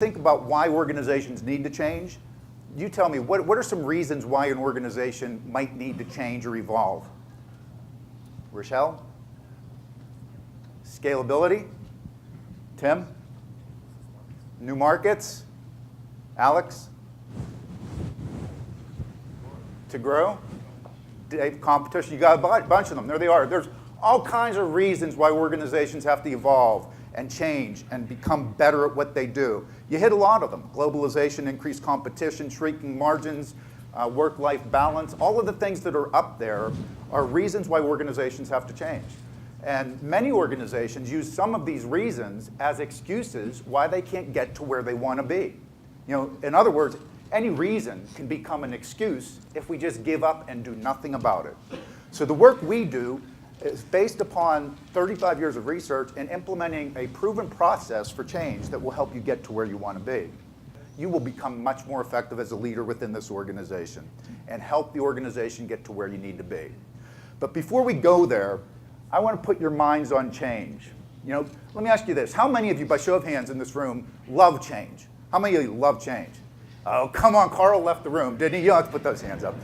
think about why organizations need to change, you tell me, what are some reasons why an organization might need to change or evolve? Rochelle? Scalability? Tim? New markets? Alex? To grow? Dave, competition? You got a bunch of them. There they are. There's all kinds of reasons why organizations have to evolve and change and become better at what they do. You hit a lot of them. Globalization, increased competition, shrinking margins, work-life balance. All of the things that are up there are reasons why organizations have to change. And many organizations use some of these reasons as excuses why they can't get to where they want to be. You know, in other words, any reason can become an excuse if we just give up and do nothing about it. So the work we do is based upon 35 years of research and implementing a proven process for change that will help you get to where you want to be. You will become much more effective as a leader within this organization and help the organization get to where you need to be. But before we go there, I want to put your minds on change. You know, let me ask you this. How many of you, by show of hands in this room, love change? How many of you love change? Oh, come on, Carl left the room, didn't he? You don't have to put those hands up.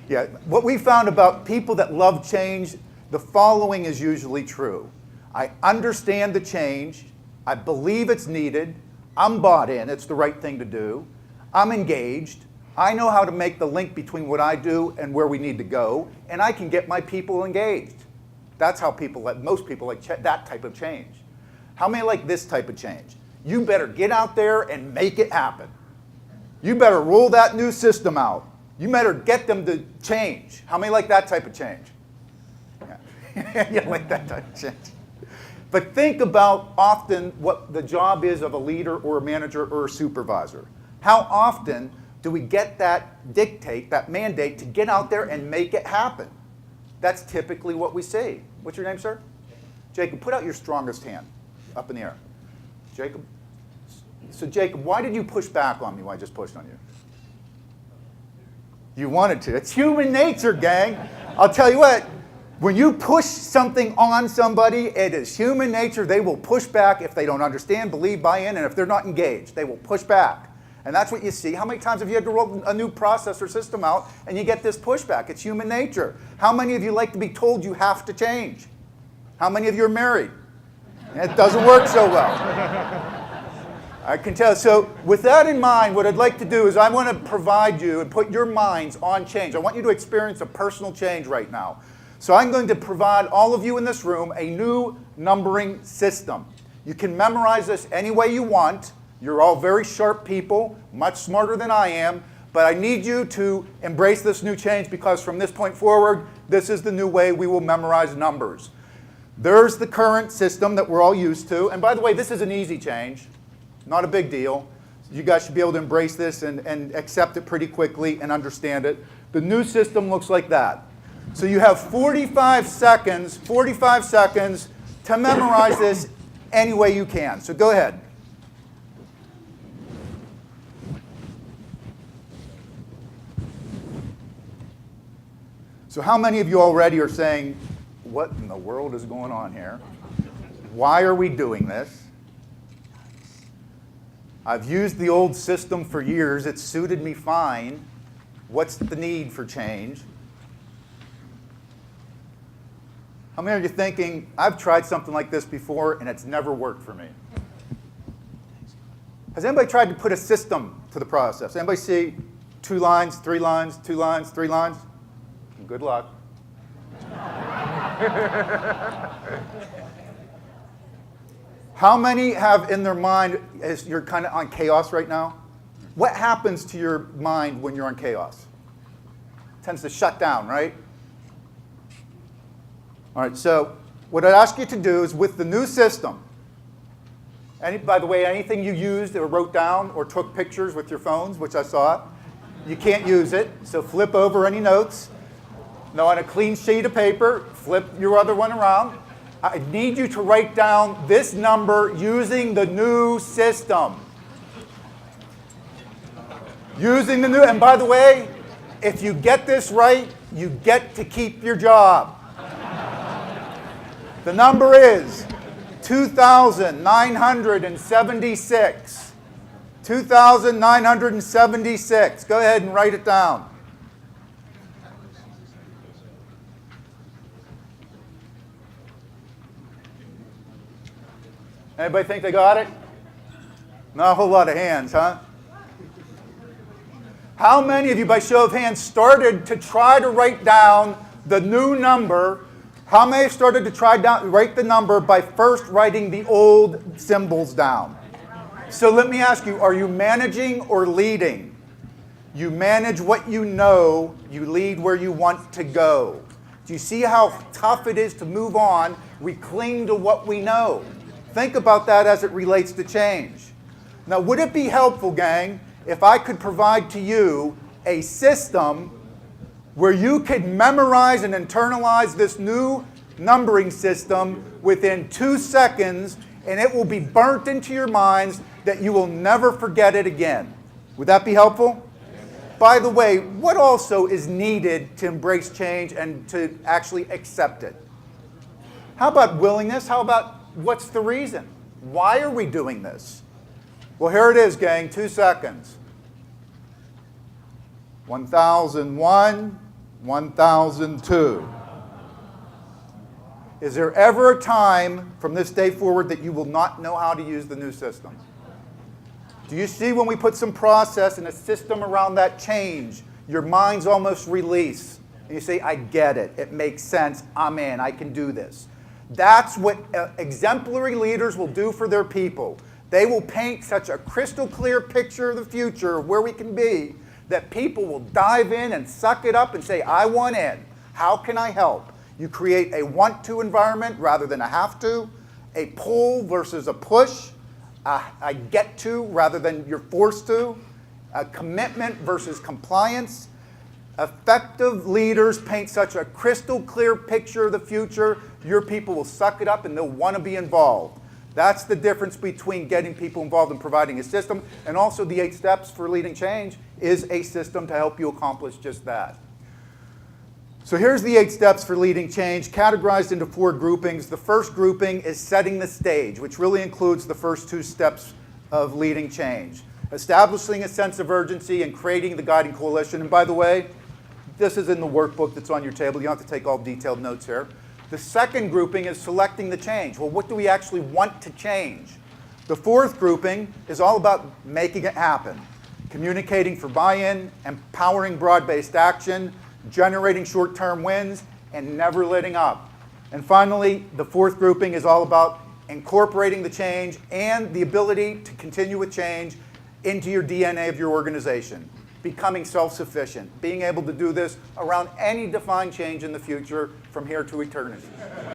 Yeah, what we found about people that love change, the following is usually true. I understand the change. I believe it's needed. I'm bought in. It's the right thing to do. I'm engaged. I know how to make the link between what I do and where we need to go, and I can get my people engaged. That's how most people like that type of change. How many like this type of change? You better get out there and make it happen. You better roll that new system out. You better get them to change. How many like that type of change? Yeah. You like that type of change. But think about often what the job is of a leader or a manager or a supervisor. How often do we get that dictate, that mandate to get out there and make it happen? That's typically what we see. What's your name, sir? Jacob, put out your strongest hand up in the air. Jacob? So Jacob, why did you push back on me when I just pushed on you? You wanted to. It's human nature, gang. I'll tell you what, when you push something on somebody, it is human nature. They will push back if they don't understand, believe, buy in, and if they're not engaged, they will push back. And that's what you see. How many times have you had to roll a new process or system out and you get this pushback? It's human nature. How many of you like to be told you have to change? How many of you are married? It doesn't work so well. I can tell. So with that in mind, what I'd like to do is I want to provide you and put your minds on change. I want you to experience a personal change right now. So I'm going to provide all of you in this room a new numbering system. You can memorize this any way you want. You're all very sharp people, much smarter than I am, but I need you to embrace this new change because from this point forward, this is the new way we will memorize numbers. There's the current system that we're all used to. And by the way, this is an easy change, not a big deal. You guys should be able to embrace this and accept it pretty quickly and understand it. The new system looks like that. So you have 45 seconds to memorize this any way you can. So go ahead. So how many of you already are saying, what in the world is going on here? Why are we doing this? I've used the old system for years. It's suited me fine. What's the need for change? How many of you thinking, I've tried something like this before and it's never worked for me? Has anybody tried to put a system to the process? Anybody see 2 lines, 3 lines, 2 lines, 3 lines? Good luck. How many have in their mind, as you're kind of on chaos right now? What happens to your mind when you're on chaos? It tends to shut down, right? All right, so what I'd ask you to do is with the new system, by the way, anything you used or wrote down or took pictures with your phones, which I saw, you can't use it, so flip over any notes. Now on a clean sheet of paper, flip your other one around. I need you to write down this number using the new system. Using the new, and by the way, if you get this right, you get to keep your job. The number is 2,976. 2,976. Go ahead and write it down. Anybody think they got it? Not a whole lot of hands, huh? How many of you, by show of hands, started to try to write down the new number? How many started to write the number by first writing the old symbols down? So let me ask you, are you managing or leading? You manage what you know, you lead where you want to go. Do you see how tough it is to move on? We cling to what we know. Think about that as it relates to change. Now, would it be helpful, gang, if I could provide to you a system where you could memorize and internalize this new numbering system within 2 seconds, and it will be burnt into your minds that you will never forget it again? Would that be helpful? By the way, what also is needed to embrace change and to actually accept it? How about willingness? How about what's the reason? Why are we doing this? Well, here it is, gang, 2 seconds. 1001, 1002. Is there ever a time from this day forward that you will not know how to use the new system? Do you see when we put some process and a system around that change, your mind's almost release. And you say, I get it. It makes sense. I'm in. I can do this. That's what exemplary leaders will do for their people. They will paint such a crystal clear picture of the future, of where we can be, that people will dive in and suck it up and say, I want in. How can I help? You create a want to environment rather than a have to, a pull versus a push, a get to rather than you're forced to, a commitment versus compliance. Effective leaders paint such a crystal clear picture of the future, your people will suck it up and they'll want to be involved. That's the difference between getting people involved and providing a system, and also the 8 steps for leading change is a system to help you accomplish just that. So here's the 8 steps for leading change, categorized into 4 groupings. The first grouping is setting the stage, which really includes the first 2 steps of leading change. Establishing a sense of urgency and creating the guiding coalition. And by the way, this is in the workbook that's on your table. You don't have to take all detailed notes here. The second grouping is selecting the change. Well, what do we actually want to change? The fourth grouping is all about making it happen. Communicating for buy-in, empowering broad-based action, generating short-term wins, and never letting up. And finally, the fourth grouping is all about incorporating the change and the ability to continue with change into your DNA of your organization. Becoming self-sufficient, being able to do this around any defined change in the future from here to eternity.